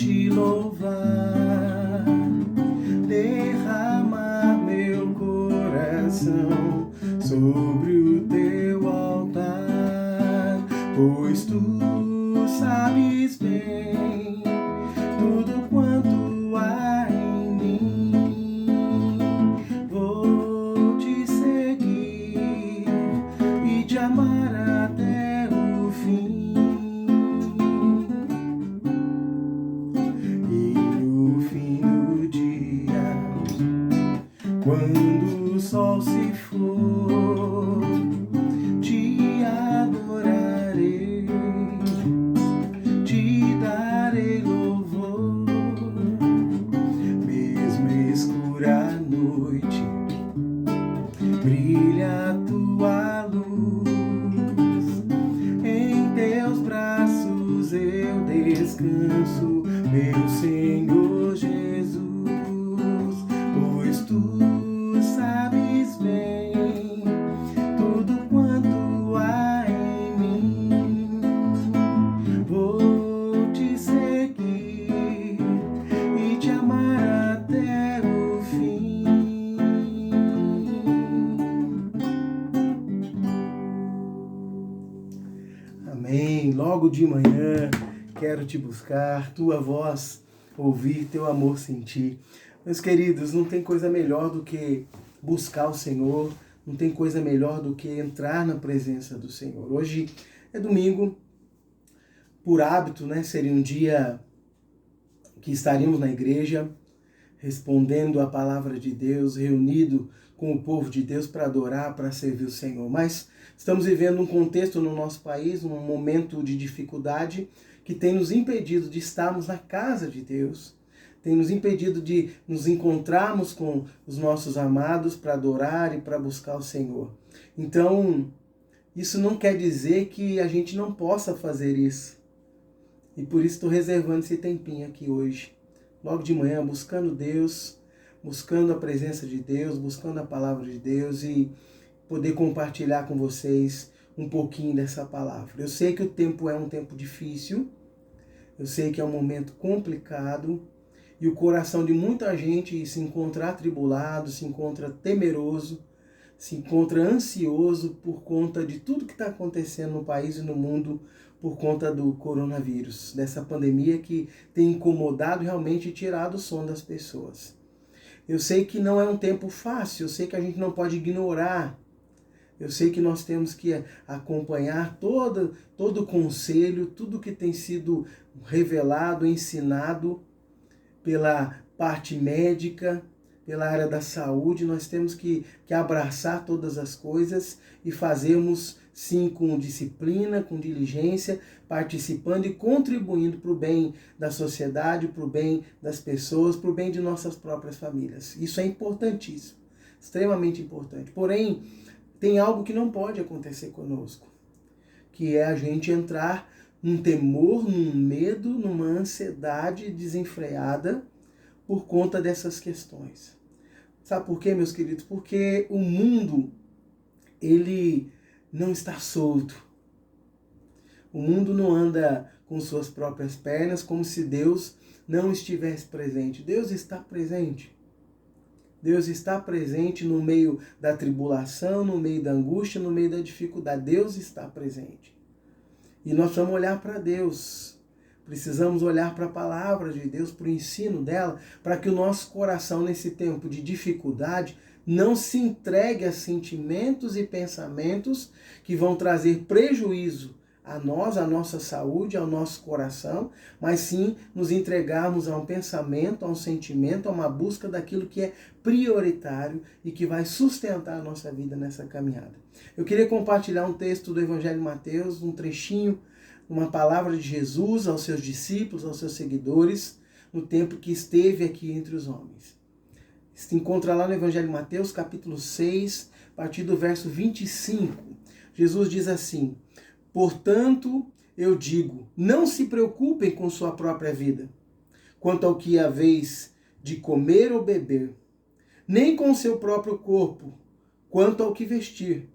te louvar, derramar meu coração sobre o teu altar, pois tu sabes bem tudo quanto há em mim. Vou te seguir e te amar até o fim. E no fim do dia, quando o sol se for, te adorarei, te darei louvor. Mesmo escura a noite, brilha a tua luz. Em teus braços eu descanso, meu Senhor Jesus, pois tu sabes bem tudo quanto há em mim. Vou te seguir e te amar até o fim. Amém. Logo de manhã quero te buscar, tua voz ouvir, teu amor sentir. Meus queridos, não tem coisa melhor do que buscar o Senhor, não tem coisa melhor do que entrar na presença do Senhor. Hoje é domingo, por hábito, né? Seria um dia que estaríamos na igreja, respondendo a palavra de Deus, reunido com o povo de Deus para adorar, para servir o Senhor. Mas estamos vivendo um contexto no nosso país, um momento de dificuldade que tem nos impedido de estarmos na casa de Deus, tem nos impedido de nos encontrarmos com os nossos amados para adorar e para buscar o Senhor. Então, isso não quer dizer que a gente não possa fazer isso. E por isso estou reservando esse tempinho aqui hoje, logo de manhã, buscando Deus, buscando a presença de Deus, buscando a palavra de Deus e poder compartilhar com vocês um pouquinho dessa palavra. Eu sei que o tempo é um tempo difícil, eu sei que é um momento complicado e o coração de muita gente se encontra atribulado, se encontra temeroso, se encontra ansioso por conta de tudo que está acontecendo no país e no mundo por conta do coronavírus, dessa pandemia que tem incomodado realmente e tirado o sono das pessoas. Eu sei que não é um tempo fácil, eu sei que a gente não pode ignorar. Eu sei que nós temos que acompanhar todo o conselho, tudo que tem sido revelado, ensinado pela parte médica, pela área da saúde. Nós temos que abraçar todas as coisas e fazermos, sim, com disciplina, com diligência, participando e contribuindo para o bem da sociedade, para o bem das pessoas, para o bem de nossas próprias famílias. Isso é importantíssimo, extremamente importante. Porém, tem algo que não pode acontecer conosco, que é a gente entrar num temor, num medo, numa ansiedade desenfreada por conta dessas questões. Sabe por quê, meus queridos? Porque o mundo, ele não está solto. O mundo não anda com suas próprias pernas, como se Deus não estivesse presente. Deus está presente. Deus está presente no meio da tribulação, no meio da angústia, no meio da dificuldade. Deus está presente. E nós vamos olhar para Deus. Precisamos olhar para a palavra de Deus, para o ensino dela, para que o nosso coração, nesse tempo de dificuldade, não se entregue a sentimentos e pensamentos que vão trazer prejuízo a nós, à nossa saúde, ao nosso coração, mas sim nos entregarmos a um pensamento, a um sentimento, a uma busca daquilo que é prioritário e que vai sustentar a nossa vida nessa caminhada. Eu queria compartilhar um texto do Evangelho de Mateus, um trechinho, uma palavra de Jesus aos seus discípulos, aos seus seguidores, no tempo que esteve aqui entre os homens. Se encontra lá no Evangelho de Mateus, capítulo 6, a partir do verso 25. Jesus diz assim: portanto, eu digo, não se preocupem com sua própria vida, quanto ao que haveis de comer ou beber, nem com seu próprio corpo, quanto ao que vestir.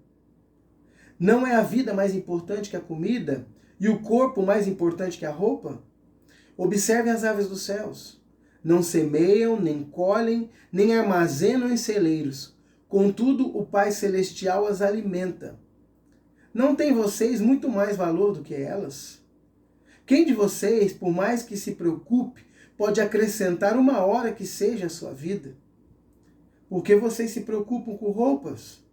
Não é a vida mais importante que a comida, e o corpo mais importante que a roupa? Observe as aves dos céus. Não semeiam, nem colhem, nem armazenam em celeiros. Contudo, o Pai Celestial as alimenta. Não têm vocês muito mais valor do que elas? Quem de vocês, por mais que se preocupe, pode acrescentar uma hora que seja a sua vida? Por que vocês se preocupam com roupas?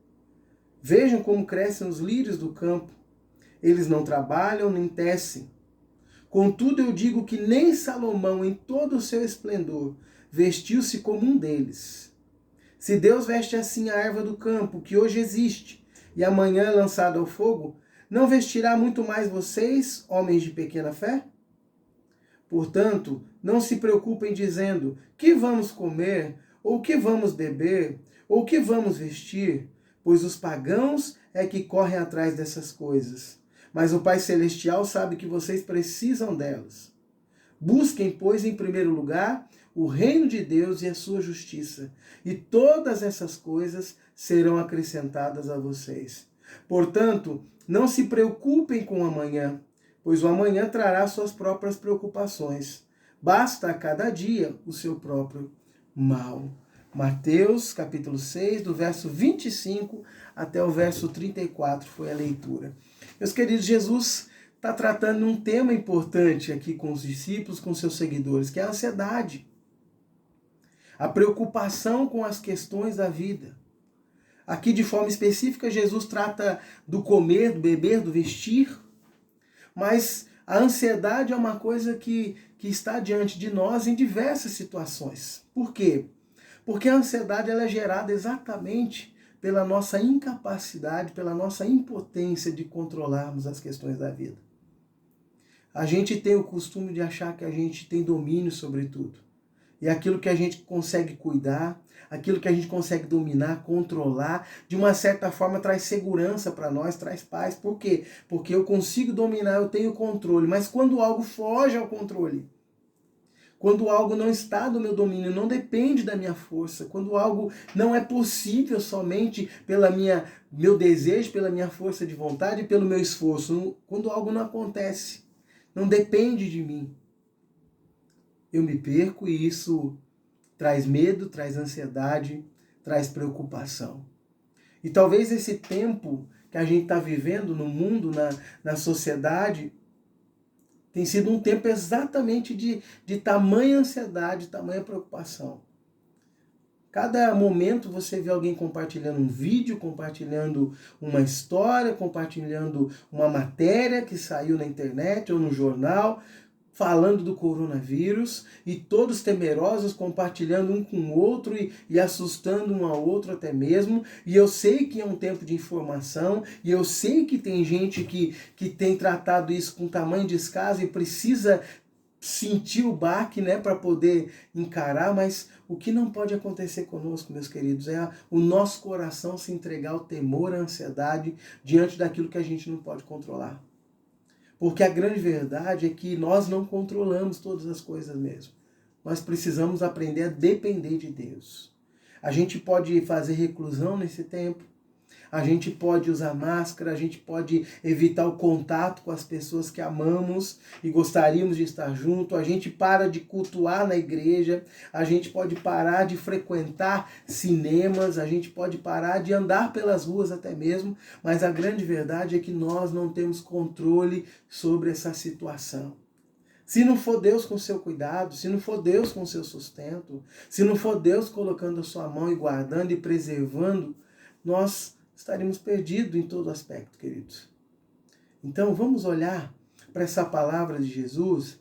Vejam como crescem os lírios do campo. Eles não trabalham nem tecem. Contudo, eu digo que nem Salomão, em todo o seu esplendor, vestiu-se como um deles. Se Deus veste assim a erva do campo, que hoje existe, e amanhã é lançada ao fogo, não vestirá muito mais vocês, homens de pequena fé? Portanto, não se preocupem dizendo, que vamos comer, ou que vamos beber, ou que vamos vestir, pois os pagãos é que correm atrás dessas coisas. Mas o Pai Celestial sabe que vocês precisam delas. Busquem, pois, em primeiro lugar, o reino de Deus e a sua justiça, e todas essas coisas serão acrescentadas a vocês. Portanto, não se preocupem com o amanhã, pois o amanhã trará suas próprias preocupações. Basta a cada dia o seu próprio mal. Mateus, capítulo 6, do verso 25 até o verso 34 foi a leitura. Meus queridos, Jesus está tratando um tema importante aqui com os discípulos, com seus seguidores, que é a ansiedade. A preocupação com as questões da vida. Aqui, de forma específica, Jesus trata do comer, do beber, do vestir, mas a ansiedade é uma coisa que está diante de nós em diversas situações. Por quê? Porque a ansiedade ela é gerada exatamente pela nossa incapacidade, pela nossa impotência de controlarmos as questões da vida. A gente tem o costume de achar que a gente tem domínio sobre tudo. E aquilo que a gente consegue cuidar, aquilo que a gente consegue dominar, controlar, de uma certa forma traz segurança para nós, traz paz. Por quê? Porque eu consigo dominar, eu tenho controle. Mas quando algo foge ao controle, quando algo não está do meu domínio, não depende da minha força, quando algo não é possível somente pela meu desejo, pela minha força de vontade, pelo meu esforço, quando algo não acontece, não depende de mim, eu me perco e isso traz medo, traz ansiedade, traz preocupação. E talvez esse tempo que a gente está vivendo no mundo, na sociedade, tem sido um tempo exatamente de tamanha ansiedade, tamanha preocupação. Cada momento você vê alguém compartilhando um vídeo, compartilhando uma história, compartilhando uma matéria que saiu na internet ou no jornal, falando do coronavírus, e todos temerosos, compartilhando um com o outro e assustando um ao outro até mesmo. E eu sei que é um tempo de informação, e eu sei que tem gente que tem tratado isso com tamanho descaso e precisa sentir o baque, né, para poder encarar, mas o que não pode acontecer conosco, meus queridos, é o nosso coração se entregar ao temor, à ansiedade, diante daquilo que a gente não pode controlar. Porque a grande verdade é que nós não controlamos todas as coisas mesmo. Nós precisamos aprender a depender de Deus. A gente pode fazer reclusão nesse tempo, a gente pode usar máscara, a gente pode evitar o contato com as pessoas que amamos e gostaríamos de estar junto, a gente para de cultuar na igreja, a gente pode parar de frequentar cinemas, a gente pode parar de andar pelas ruas até mesmo, mas a grande verdade é que nós não temos controle sobre essa situação. Se não for Deus com seu cuidado, se não for Deus com seu sustento, se não for Deus colocando a sua mão e guardando e preservando, nós estaríamos perdidos em todo aspecto, queridos. Então vamos olhar para essa palavra de Jesus,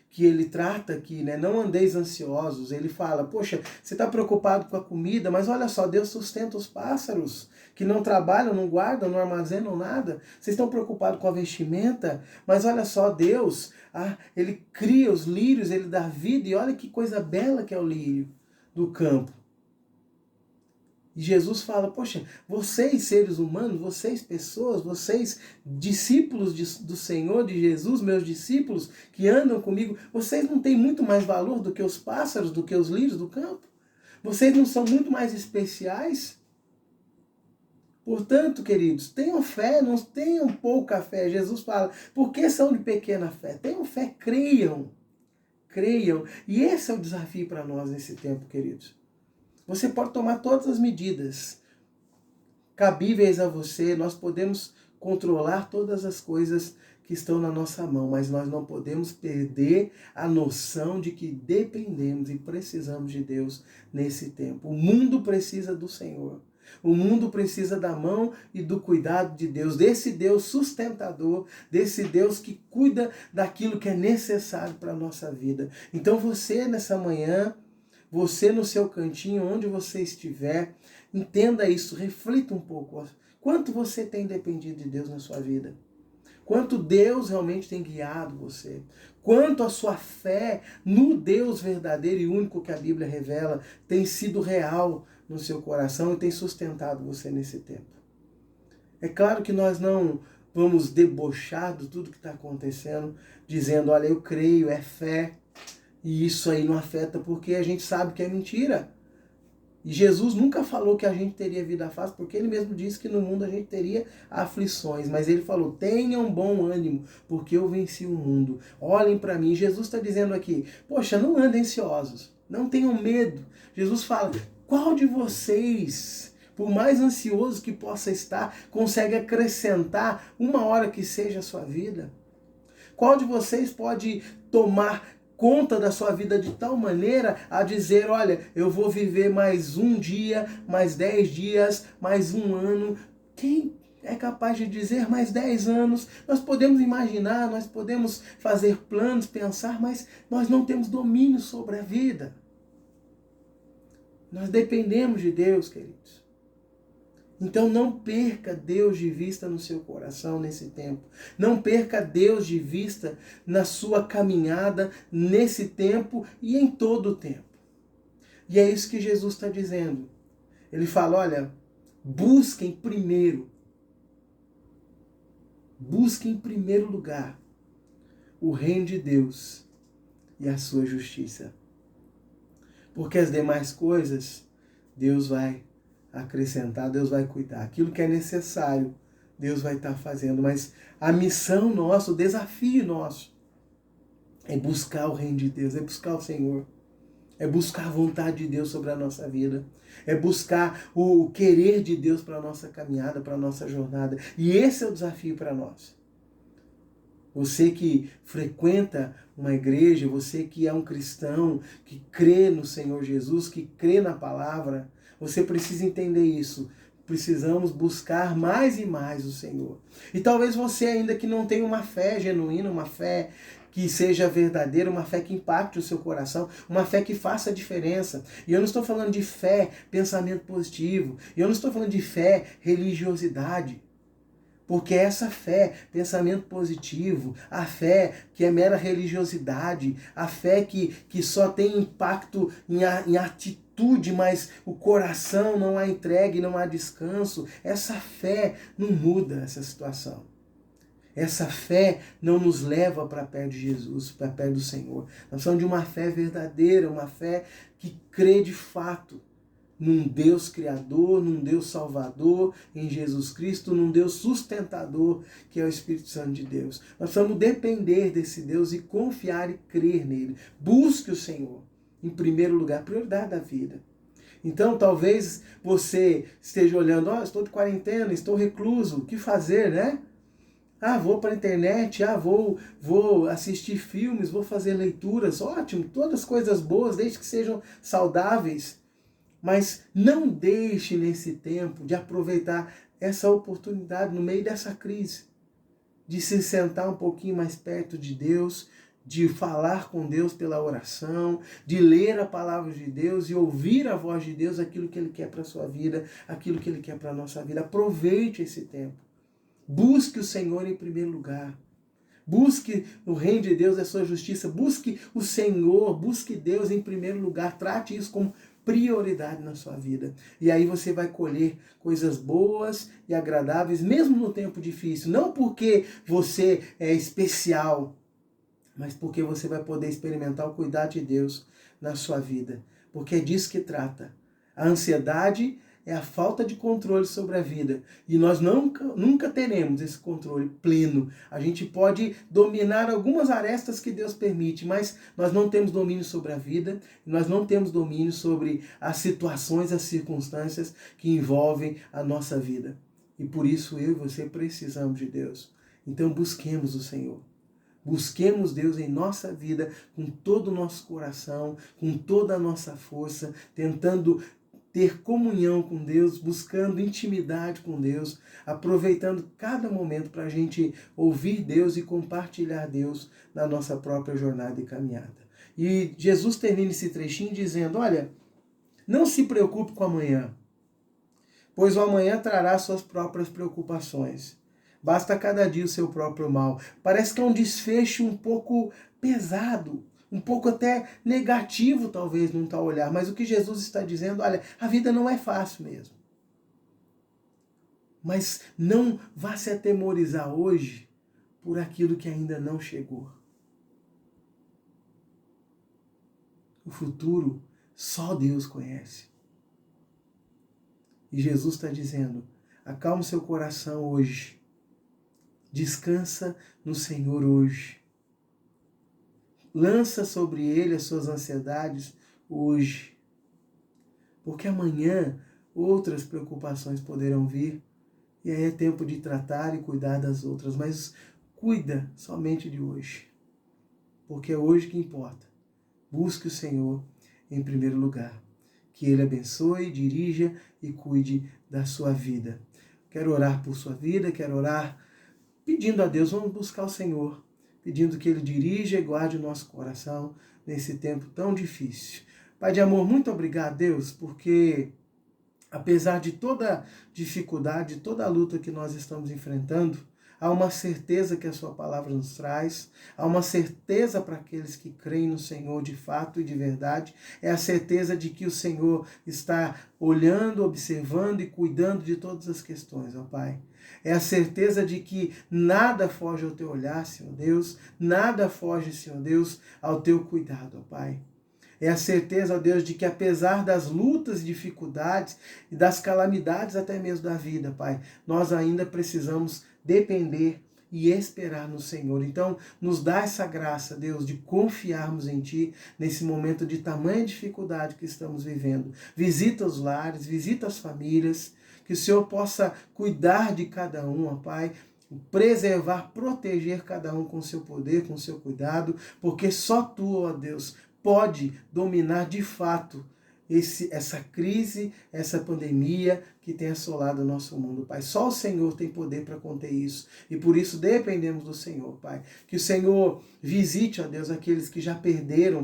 que ele trata aqui, né? Não andeis ansiosos. Ele fala, poxa, você está preocupado com a comida, mas olha só, Deus sustenta os pássaros, que não trabalham, não guardam, não armazenam nada. Vocês estão preocupados com a vestimenta, mas olha só, Deus, ele cria os lírios, ele dá vida, e olha que coisa bela que é o lírio do campo. E Jesus fala, poxa, vocês seres humanos, vocês pessoas, vocês discípulos do Senhor, de Jesus, meus discípulos que andam comigo, vocês não têm muito mais valor do que os pássaros, do que os lírios do campo? Vocês não são muito mais especiais? Portanto, queridos, tenham fé, não tenham pouca fé. Jesus fala, por que são de pequena fé? Tenham fé, creiam. creiam. E esse é o desafio para nós nesse tempo, queridos. Você pode tomar todas as medidas cabíveis a você, nós podemos controlar todas as coisas que estão na nossa mão, mas nós não podemos perder a noção de que dependemos e precisamos de Deus nesse tempo. O mundo precisa do Senhor. O mundo precisa da mão e do cuidado de Deus, desse Deus sustentador, desse Deus que cuida daquilo que é necessário para a nossa vida. Então você nessa manhã, você no seu cantinho, onde você estiver, entenda isso, reflita um pouco. Quanto você tem dependido de Deus na sua vida? Quanto Deus realmente tem guiado você? Quanto a sua fé no Deus verdadeiro e único que a Bíblia revela tem sido real no seu coração e tem sustentado você nesse tempo? É claro que nós não vamos debochar de tudo que está acontecendo, dizendo, olha, eu creio, é fé, e isso aí não afeta porque a gente sabe que é mentira. E Jesus nunca falou que a gente teria vida fácil, porque ele mesmo disse que no mundo a gente teria aflições. Mas ele falou, tenham bom ânimo, porque eu venci o mundo. Olhem para mim. Jesus está dizendo aqui, poxa, não andem ansiosos, não tenham medo. Jesus fala, qual de vocês, por mais ansioso que possa estar, consegue acrescentar uma hora que seja a sua vida? Qual de vocês pode tomar conta da sua vida de tal maneira a dizer, olha, eu vou viver mais um dia, mais 10 dias, mais um ano? Quem é capaz de dizer mais 10 anos? Nós podemos imaginar, nós podemos fazer planos, pensar, mas nós não temos domínio sobre a vida. Nós dependemos de Deus, queridos. Então não perca Deus de vista no seu coração nesse tempo. Não perca Deus de vista na sua caminhada nesse tempo e em todo o tempo. E é isso que Jesus está dizendo. Ele fala, olha, busquem em primeiro lugar o reino de Deus e a sua justiça. Porque as demais coisas Deus vai acrescentar, Deus vai cuidar. Aquilo que é necessário, Deus vai estar fazendo. Mas a missão nossa, o desafio nosso, é buscar o reino de Deus, é buscar o Senhor. É buscar a vontade de Deus sobre a nossa vida. É buscar o querer de Deus para a nossa caminhada, para a nossa jornada. E esse é o desafio para nós. Você que frequenta uma igreja, você que é um cristão, que crê no Senhor Jesus, que crê na palavra, você precisa entender isso. Precisamos buscar mais e mais o Senhor. E talvez você ainda que não tenha uma fé genuína, uma fé que seja verdadeira, uma fé que impacte o seu coração, uma fé que faça a diferença. E eu não estou falando de fé, pensamento positivo. E eu não estou falando de fé, religiosidade. Porque essa fé, pensamento positivo, a fé que é mera religiosidade, a fé que só tem impacto em atitude, mas o coração não há entregue, não há descanso, essa fé não muda essa situação. Essa fé não nos leva para perto de Jesus, para perto do Senhor. Nós precisamos de uma fé verdadeira, uma fé que crê de fato num Deus Criador, num Deus Salvador, em Jesus Cristo, num Deus sustentador, que é o Espírito Santo de Deus. Nós precisamos depender desse Deus e confiar e crer nele. Busque o Senhor, em primeiro lugar, prioridade da vida. Então, talvez você esteja olhando, estou de quarentena, estou recluso, o que fazer, né? Vou para a internet, vou assistir filmes, vou fazer leituras, ótimo, todas coisas boas, desde que sejam saudáveis. Mas não deixe nesse tempo de aproveitar essa oportunidade no meio dessa crise, de se sentar um pouquinho mais perto de Deus, de falar com Deus pela oração, de ler a palavra de Deus e ouvir a voz de Deus, aquilo que Ele quer para a sua vida, aquilo que Ele quer para a nossa vida. Aproveite esse tempo. Busque o Senhor em primeiro lugar. Busque o reino de Deus e a sua justiça. Busque o Senhor, busque Deus em primeiro lugar. Trate isso como prioridade na sua vida. E aí você vai colher coisas boas e agradáveis, mesmo no tempo difícil. Não porque você é especial, mas porque você vai poder experimentar o cuidado de Deus na sua vida. Porque é disso que trata. A ansiedade é a falta de controle sobre a vida. E nós nunca teremos esse controle pleno. A gente pode dominar algumas arestas que Deus permite, mas nós não temos domínio sobre a vida, nós não temos domínio sobre as situações, as circunstâncias que envolvem a nossa vida. E por isso eu e você precisamos de Deus. Então busquemos o Senhor. Busquemos Deus em nossa vida com todo o nosso coração, com toda a nossa força, tentando ter comunhão com Deus, buscando intimidade com Deus, aproveitando cada momento para a gente ouvir Deus e compartilhar Deus na nossa própria jornada e caminhada. E Jesus termina esse trechinho dizendo, olha, não se preocupe com amanhã, pois o amanhã trará suas próprias preocupações. Basta cada dia o seu próprio mal. Parece que é um desfecho um pouco pesado, um pouco até negativo, talvez, num tal olhar. Mas o que Jesus está dizendo, olha, a vida não é fácil mesmo. Mas não vá se atemorizar hoje por aquilo que ainda não chegou. O futuro só Deus conhece. E Jesus está dizendo, acalme seu coração hoje. Descansa no Senhor hoje. Lança sobre Ele as suas ansiedades hoje. Porque amanhã outras preocupações poderão vir. E aí é tempo de tratar e cuidar das outras. Mas cuida somente de hoje. Porque é hoje que importa. Busque o Senhor em primeiro lugar. Que Ele abençoe, dirija e cuide da sua vida. Quero orar por sua vida, quero orar pedindo a Deus, vamos buscar o Senhor, pedindo que Ele dirija e guarde o nosso coração nesse tempo tão difícil. Pai de amor, muito obrigado, Deus, porque apesar de toda dificuldade, toda a luta que nós estamos enfrentando, há uma certeza que a sua palavra nos traz, há uma certeza para aqueles que creem no Senhor de fato e de verdade, é a certeza de que o Senhor está olhando, observando e cuidando de todas as questões, ó Pai. É a certeza de que nada foge ao teu olhar, Senhor Deus, nada foge, Senhor Deus, ao teu cuidado, ó Pai. É a certeza, ó Deus, de que apesar das lutas e dificuldades e das calamidades até mesmo da vida, Pai, nós ainda precisamos depender e esperar no Senhor. Então, nos dá essa graça, Deus, de confiarmos em Ti nesse momento de tamanha dificuldade que estamos vivendo. Visita os lares, visita as famílias, que o Senhor possa cuidar de cada um, ó Pai, preservar, proteger cada um com o seu poder, com o seu cuidado, porque só Tu, ó Deus, pode dominar de fato essa crise, essa pandemia que tem assolado o nosso mundo, Pai. Só o Senhor tem poder para conter isso. E por isso dependemos do Senhor, Pai. Que o Senhor visite, ó Deus, aqueles que já perderam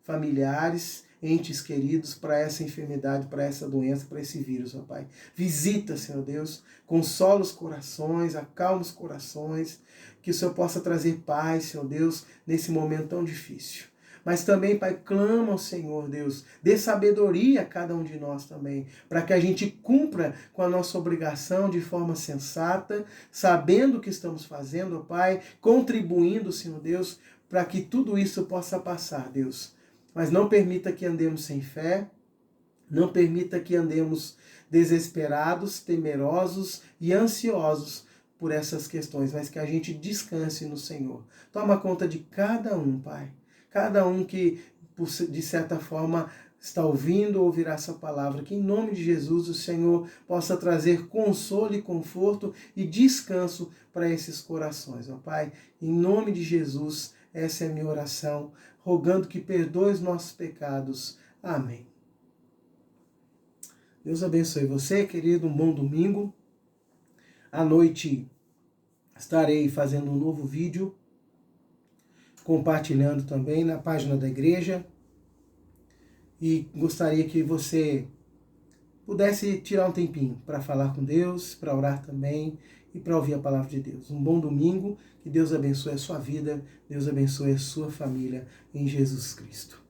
familiares, entes queridos para essa enfermidade, para essa doença, para esse vírus, ó Pai. Visita, Senhor Deus, consola os corações, acalma os corações, que o Senhor possa trazer paz, Senhor Deus, nesse momento tão difícil. Mas também, Pai, clama ao Senhor, Deus, dê sabedoria a cada um de nós também, para que a gente cumpra com a nossa obrigação de forma sensata, sabendo o que estamos fazendo, ó Pai, contribuindo, Senhor Deus, para que tudo isso possa passar, Deus. Mas não permita que andemos sem fé, não permita que andemos desesperados, temerosos e ansiosos por essas questões, mas que a gente descanse no Senhor. Toma conta de cada um, Pai. Cada um que, de certa forma, está ouvindo ou ouvirá essa palavra, que em nome de Jesus o Senhor possa trazer consolo e conforto e descanso para esses corações, ó Pai. Em nome de Jesus, essa é a minha oração, rogando que perdoe os nossos pecados. Amém. Deus abençoe você, querido, um bom domingo. À noite estarei fazendo um novo vídeo, compartilhando também na página da igreja, e gostaria que você pudesse tirar um tempinho para falar com Deus, para orar também e para ouvir a palavra de Deus. Um bom domingo, que Deus abençoe a sua vida, Deus abençoe a sua família em Jesus Cristo.